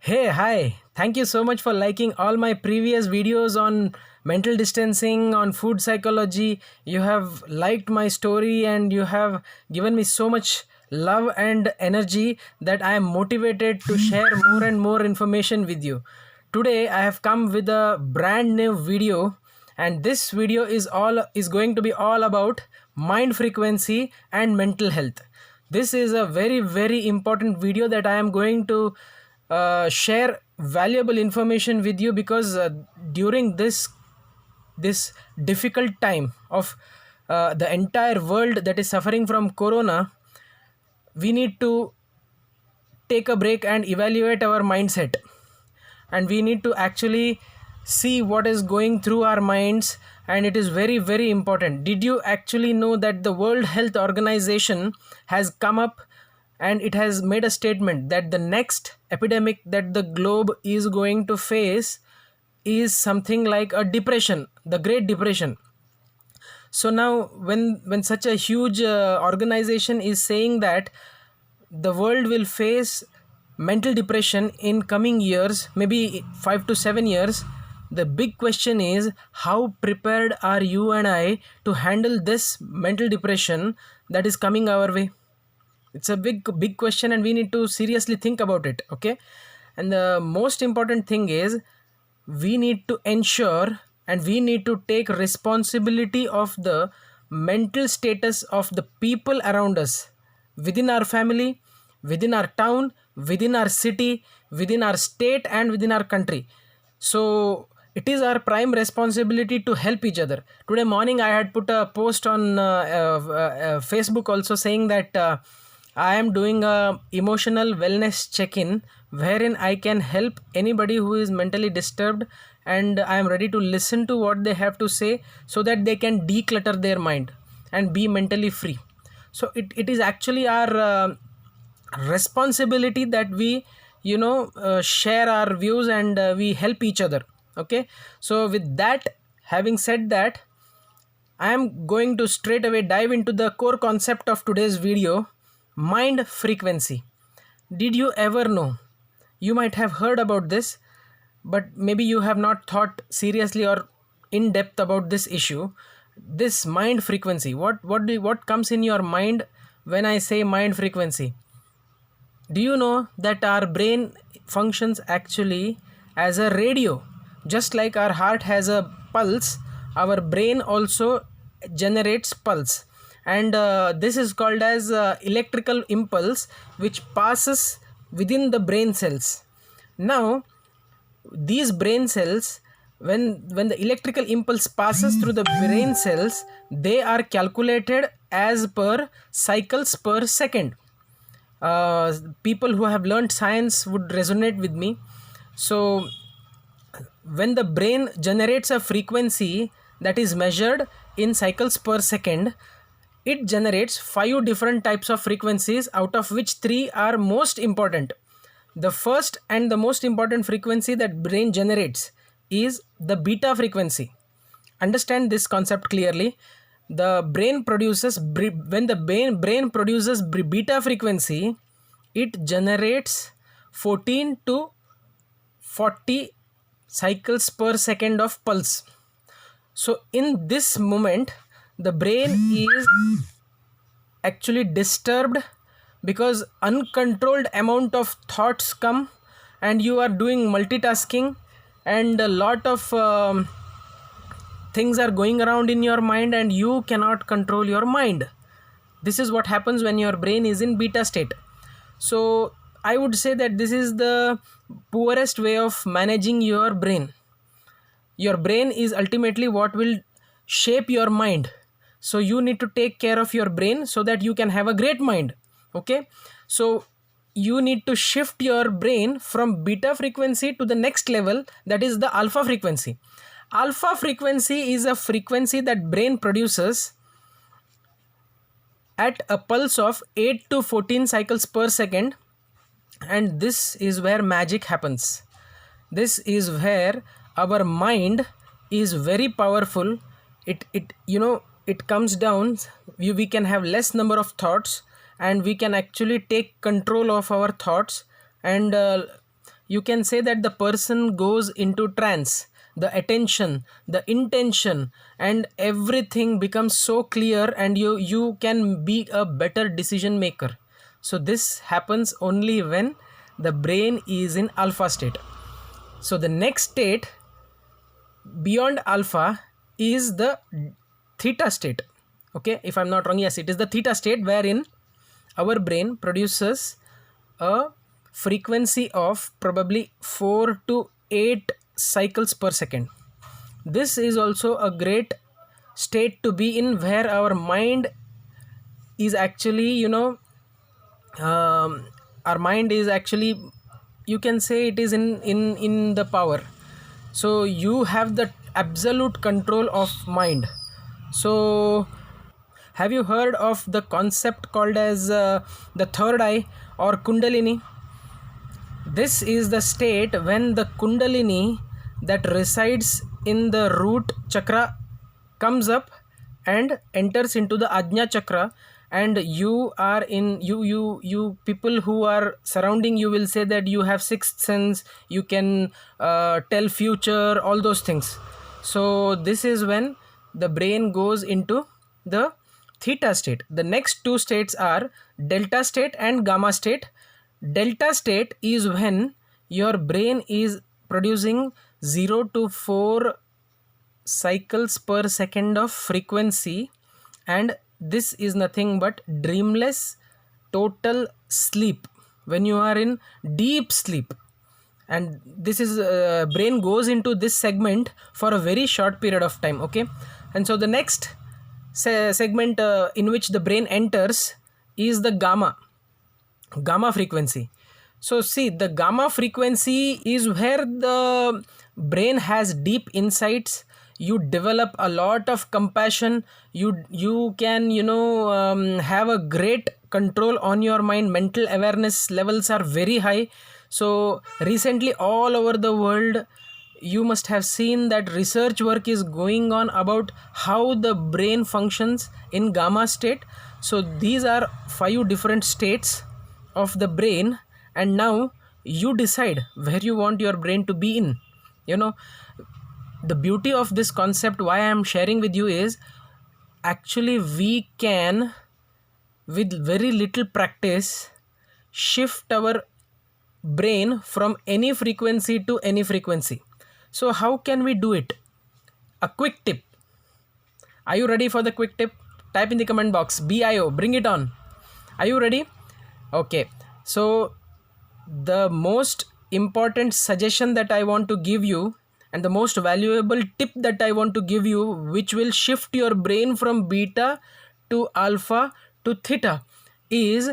Hey, hi. Thank you so much for liking all my previous videos on mental distancing, on food psychology. You have liked my story and you have given me so much love and energy that I am motivated to share more and more information with you. Today I have come with a brand new video, and this video is going to be all about mind frequency and mental health. This is a very important video that I am going to share valuable information with you, because during this difficult time of the entire world that is suffering from corona, we need to take a break and evaluate our mindset, and we need to actually see what is going through our minds. And it is very important. Did you actually know that the World Health Organization has come up and it has made a statement that the next epidemic that the globe is going to face is something like a depression, the Great Depression? So now when such a huge organization is saying that the world will face mental depression in coming years, maybe 5 to 7 years, the big question is, how prepared are you and I to handle this mental depression that is coming our way? It's a big question, and we need to seriously think about it. Okay, and the most important thing is, we need to ensure and we need to take responsibility of the mental status of the people around us, within our family, within our town, within our city, within our state, and within our country. So it is our prime responsibility to help each other. Today morning I had put a post on Facebook also, saying that I am doing a emotional wellness check-in, wherein I can help anybody who is mentally disturbed, and I am ready to listen to what they have to say so that they can declutter their mind and be mentally free. So it is actually our responsibility that we share our views, and we help each other. Okay, so with that, having said that, I am going to straight away dive into the core concept of today's video: mind frequency. Did you ever know? You might have heard about this, but maybe you have not thought seriously or in depth about this issue. This mind frequency. What comes in your mind when I say mind frequency? Do you know that our brain functions actually as a radio? Just like our heart has a pulse, our brain also generates pulse. And this is called as electrical impulse, which passes within the brain cells. Now, these brain cells, when the electrical impulse passes through the brain cells, they are calculated as per cycles per second. People who have learned science would resonate with me. So when the brain generates a frequency that is measured in cycles per second, it generates 5 different types of frequencies, out of which 3 are most important. The first and the most important frequency that brain generates is the beta frequency. Understand this concept clearly. The brain produces, when the brain produces beta frequency, it generates 14 to 40 cycles per second of pulse. So in this moment, the brain is actually disturbed, because uncontrolled amount of thoughts come, and you are doing multitasking, and a lot of things are going around in your mind, and you cannot control your mind. This is what happens when your brain is in beta state. So I would say that this is the poorest way of managing your brain. Your brain is ultimately what will shape your mind. So you need to take care of your brain so that you can have a great mind. Okay, so you need to shift your brain from beta frequency to the next level, that is the alpha frequency. Alpha frequency is a frequency that brain produces at a pulse of 8 to 14 cycles per second, and this is where magic happens. This is where our mind is very powerful. It comes down. We can have less number of thoughts, and we can actually take control of our thoughts, and you can say that the person goes into trance. The attention, the intention, and everything becomes so clear, and you can be a better decision maker. So this happens only when the brain is in alpha state. So the next state beyond alpha is the theta state. Okay, if I'm not wrong, yes, it is the theta state, wherein our brain produces a frequency of probably 4 to 8 cycles per second. This is also a great state to be in, where our mind is actually, our mind is actually, you can say, it is in the power. So you have the absolute control of mind. So have you heard of the concept called as the third eye or kundalini? This is the state when the kundalini that resides in the root chakra comes up and enters into the ajna chakra, and you are in, you people who are surrounding you will say that you have sixth sense, you can tell future, all those things. So this is when the brain goes into the theta state. The next two states are delta state and gamma state. Delta state is when your brain is producing 0 to 4 cycles per second of frequency, and this is nothing but dreamless total sleep, when you are in deep sleep. And this is brain goes into this segment for a very short period of time. Okay, and so the next segment in which the brain enters is the gamma frequency. So see, the gamma frequency is where the brain has deep insights. You develop a lot of compassion. You can have a great control on your mind. Mental awareness levels are very high. So recently all over the world, you must have seen that research work is going on about how the brain functions in gamma state. So these are 5 different states of the brain, and now you decide where you want your brain to be in. The beauty of this concept, why I am sharing with you, is actually we can, with very little practice, shift our brain from any frequency to any frequency. So how can we do it? A quick tip. Are you ready for the quick tip? Type in the comment box, BIO, bring it on. Are you ready? Okay, so the most important suggestion that I want to give you, and the most valuable tip that I want to give you, which will shift your brain from beta to alpha to theta, is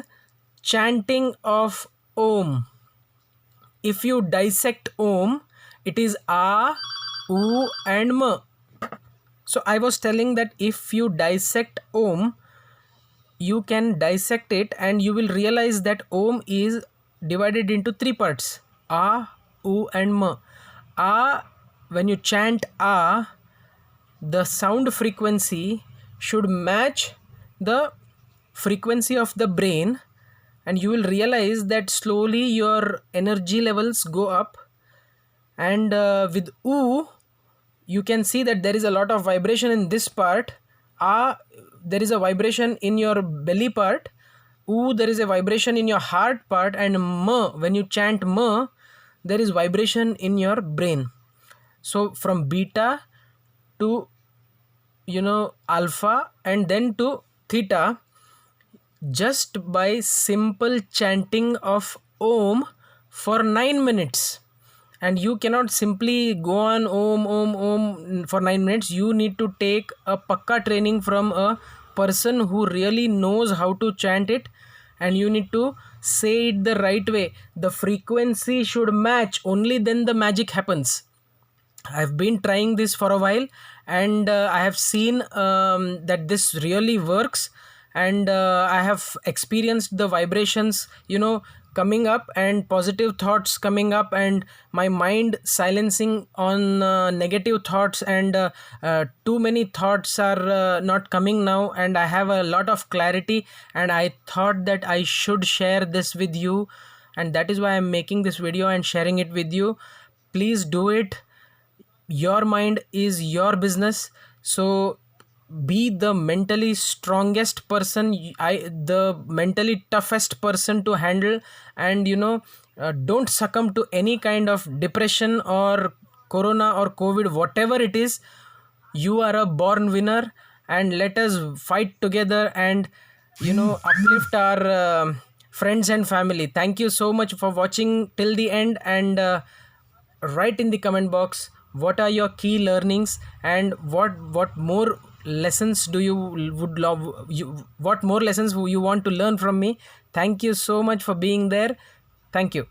chanting of Om. If you dissect Om, it is A, U and M. So I was telling that if you dissect Om, you can dissect it and you will realize that Om is divided into 3 parts: A, U and M. A, when you chant A, the sound frequency should match the frequency of the brain, and you will realize that slowly your energy levels go up. And with U, you can see that there is a lot of vibration in this part. There is a vibration in your belly part. U, there is a vibration in your heart part. And M, when you chant M, there is vibration in your brain. So from beta to alpha and then to theta, just by simple chanting of Om for 9 minutes. And you cannot simply go on Om for 9 minutes. You need to take a pakka training from a person who really knows how to chant it, and you need to say it the right way. The frequency should match, only then the magic happens. I've been trying this for a while, and I have seen that this really works, and I have experienced the vibrations coming up, and positive thoughts coming up, and my mind silencing on negative thoughts, and too many thoughts are not coming now, and I have a lot of clarity, and I thought that I should share this with you. and that is why I'm making this video and sharing it with you. Please do it. Your mind is your business, so be the mentally strongest person, the mentally toughest person to handle. And don't succumb to any kind of depression or corona or covid, whatever it is. You are a born winner, and let us fight together and uplift our friends and family. Thank you so much for watching till the end, and write in the comment box what are your key learnings, and what more lessons do you would love you what more lessons you want to learn from me. Thank you so much for being there. Thank you.